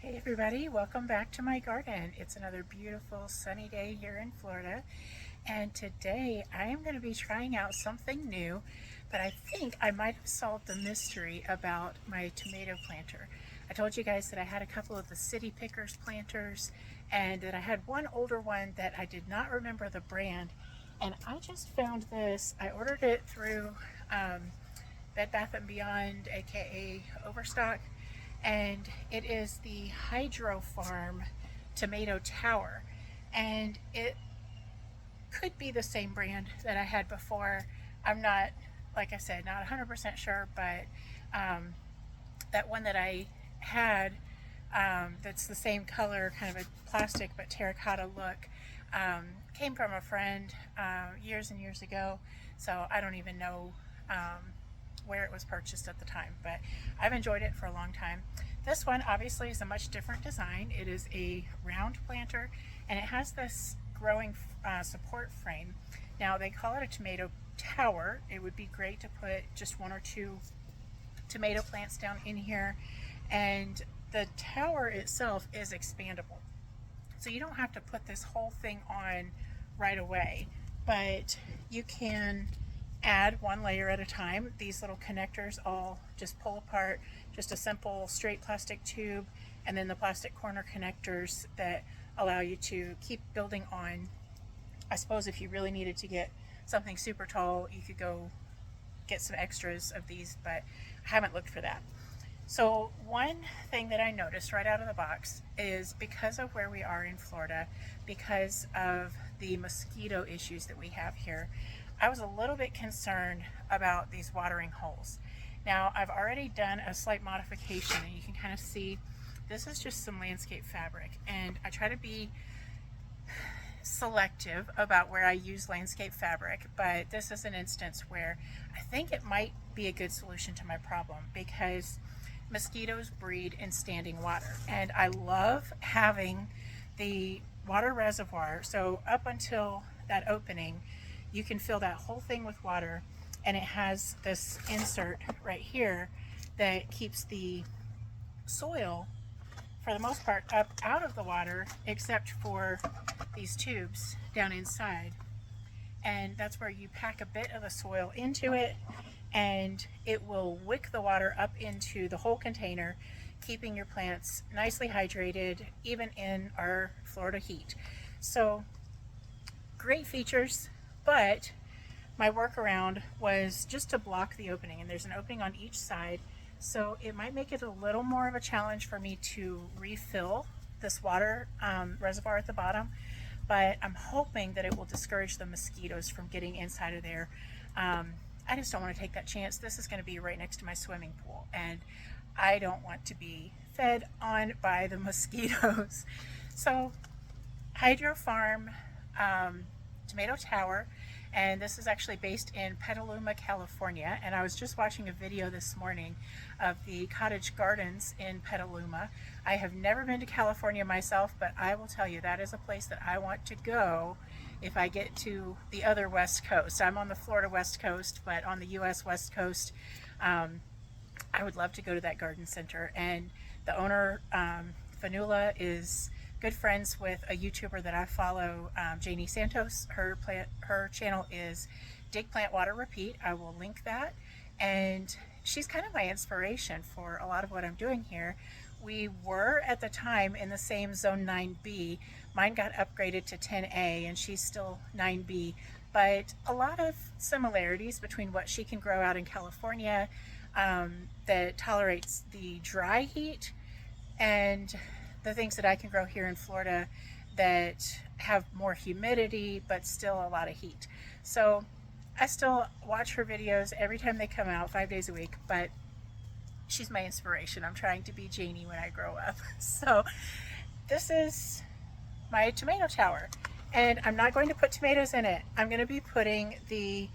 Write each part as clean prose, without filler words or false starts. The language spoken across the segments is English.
Hey everybody, welcome back to my garden. It's another beautiful sunny day here in Florida, and today I am going to be trying out something new, but I think I might have solved the mystery about my tomato planter. I told you guys that I had a couple of the City Pickers planters and that I had one older one that I did not remember the brand, and I just found this. I ordered it through Bed Bath & Beyond, aka Overstock, and it is the Hydro Farm Tomato Tower, and it could be the same brand that I had before. I'm not, like I said, not 100% sure, but that one that I had, that's the same color, kind of a plastic but terracotta look, came from a friend years and years ago, so I don't even know where it was purchased at the time, but I've enjoyed it for a long time. This one obviously is a much different design. It is a round planter and it has this growing support frame. Now they call it a tomato tower. It would be great to put just one or two tomato plants down in here, and the tower itself is expandable. So you don't have to put this whole thing on right away, but you can add one layer at a time. These little connectors all just pull apart, just a simple straight plastic tube, and then the plastic corner connectors that allow you to keep building on. I suppose if you really needed to get something super tall, you could go get some extras of these, but I haven't looked for that. So one thing that I noticed right out of the box is, because of where we are in Florida, because of the mosquito issues that we have here, I was a little bit concerned about these watering holes. Now I've already done a slight modification, and you can kind of see this is just some landscape fabric, and I try to be selective about where I use landscape fabric, but this is an instance where I think it might be a good solution to my problem, because mosquitoes breed in standing water, and I love having the water reservoir. So up until that opening, you can fill that whole thing with water, and it has this insert right here that keeps the soil, for the most part, up out of the water, except for these tubes down inside. And that's where you pack a bit of the soil into it, and it will wick the water up into the whole container, keeping your plants nicely hydrated even in our Florida heat. So great features, but my workaround was just to block the opening, and there's an opening on each side, so it might make it a little more of a challenge for me to refill this water reservoir at the bottom, but I'm hoping that it will discourage the mosquitoes from getting inside of there. I just don't want to take that chance. This is going to be right next to my swimming pool, and I don't want to be fed on by the mosquitoes. So Hydro Farm Tomato Tower, and this is actually based in Petaluma, California, and I was just watching a video this morning of the cottage gardens in Petaluma. I have never been to California myself, but I will tell you, that is a place that I want to go if I get to the other West Coast. I'm on the Florida West Coast, but on the US West Coast, I would love to go to that garden center. And the owner, Fanula, is good friends with a YouTuber that I follow, Janey Santos. Her channel is Dig Plant Water Repeat. I will link that. And she's kind of my inspiration for a lot of what I'm doing here. We were at the time in the same zone 9B. Mine got upgraded to 10A and she's still 9B, but a lot of similarities between what she can grow out in California that tolerates the dry heat, and the things that I can grow here in Florida that have more humidity but still a lot of heat. So I still watch her videos every time they come out, 5 days a week, but she's my inspiration. I'm trying to be Janey when I grow up. So this is my tomato tower, and I'm not going to put tomatoes in it. I'm going to be putting the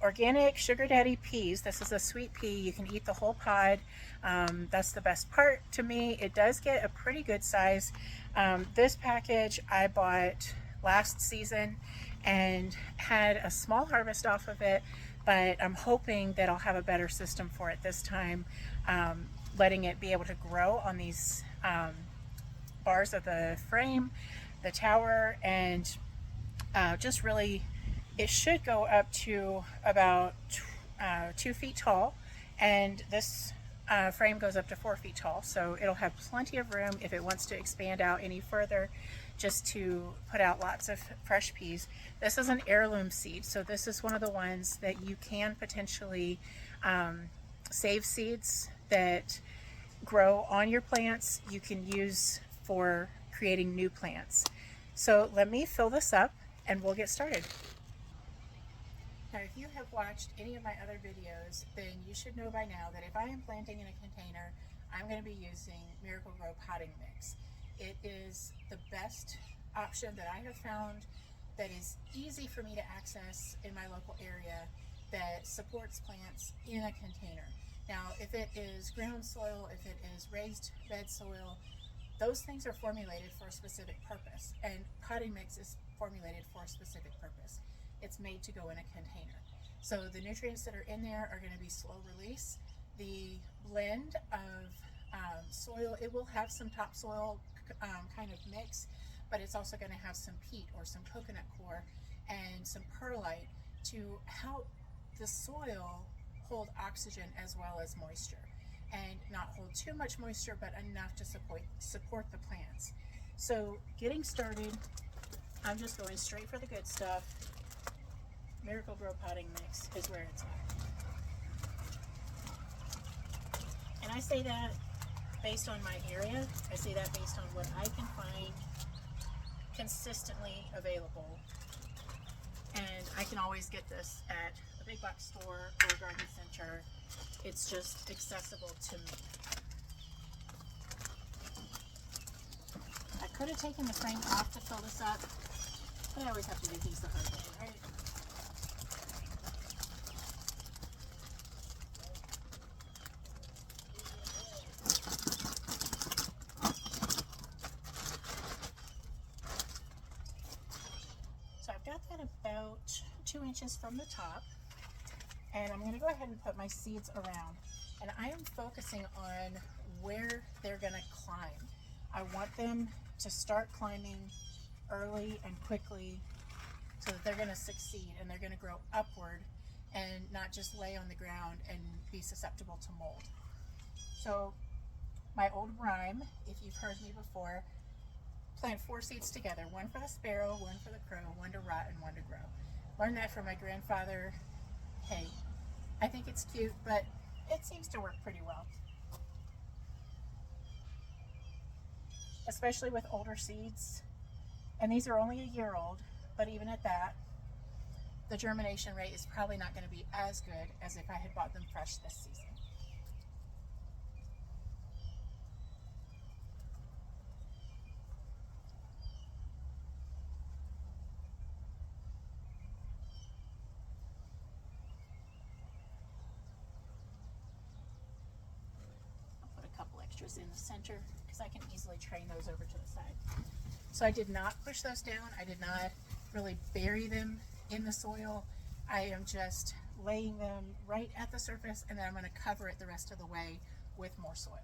organic Sugar Daddy peas. This is a sweet pea. You can eat the whole pod. That's the best part to me. It does get a pretty good size. This package I bought last season and had a small harvest off of it, but I'm hoping that I'll have a better system for it this time. letting it be able to grow on these bars of the frame, the tower, and just really, it should go up to about 2 feet tall, and this frame goes up to 4 feet tall, so it'll have plenty of room if it wants to expand out any further, just to put out lots of fresh peas. This is an heirloom seed, so this is one of the ones that you can potentially save seeds that grow on your plants. You can use for creating new plants. So let me fill this up and we'll get started. Now, if you have watched any of my other videos, then you should know by now that if I am planting in a container, I'm going to be using Miracle-Gro potting mix. It is the best option that I have found that is easy for me to access in my local area, that supports plants in a container. Now, if it is ground soil, if it is raised bed soil, those things are formulated for a specific purpose, and potting mix is formulated for a specific purpose. It's made to go in a container. So the nutrients that are in there are going to be slow release. The blend of soil, it will have some topsoil kind of mix, but it's also going to have some peat or some coconut coir and some perlite to help the soil hold oxygen as well as moisture, and not hold too much moisture, but enough to support the plants. So getting started, I'm just going straight for the good stuff. Miracle-Gro potting mix is where it's at. And I say that based on my area. I say that based on what I can find consistently available. And I can always get this at a big box store or a garden center. It's just accessible to me. I could have taken the frame off to fill this up, but I always have to do things the hard way, right? So I've got that about 2 inches from the top. And I'm going to go ahead and put my seeds around, and I am focusing on where they're going to climb. I want them to start climbing early and quickly so that they're going to succeed and they're going to grow upward and not just lay on the ground and be susceptible to mold. So my old rhyme, if you've heard me before, plant 4 seeds together, one for the sparrow, one for the crow, one to rot and one to grow. Learned that from my grandfather. Hey, I think it's cute, but it seems to work pretty well. Especially with older seeds. And these are only a year old, but even at that, the germination rate is probably not going to be as good as if I had bought them fresh this season. In the center, because I can easily train those over to the side. So I did not push those down. I did not really bury them in the soil. I am just laying them right at the surface, and then I'm going to cover it the rest of the way with more soil.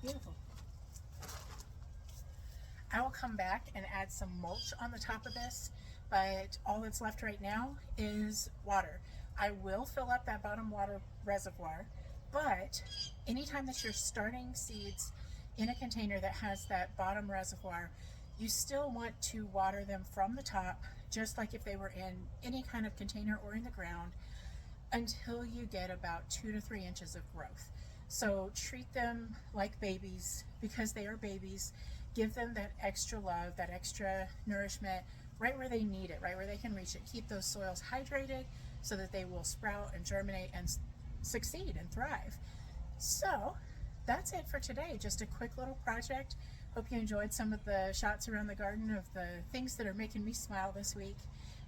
Beautiful. I will come back and add some mulch on the top of this, but all that's left right now is water. I will fill up that bottom water reservoir, but anytime that you're starting seeds in a container that has that bottom reservoir, you still want to water them from the top, just like if they were in any kind of container or in the ground, until you get about 2 to 3 inches of growth. So treat them like babies, because they are babies. Give them that extra love, that extra nourishment right where they need it, right where they can reach it. Keep those soils hydrated so that they will sprout and germinate and succeed and thrive. So that's it for today. Just a quick little project. Hope you enjoyed some of the shots around the garden of the things that are making me smile this week.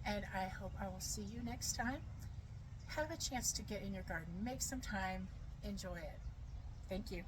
And I hope I will see you next time. Have a chance to get in your garden, make some time, enjoy it. Thank you.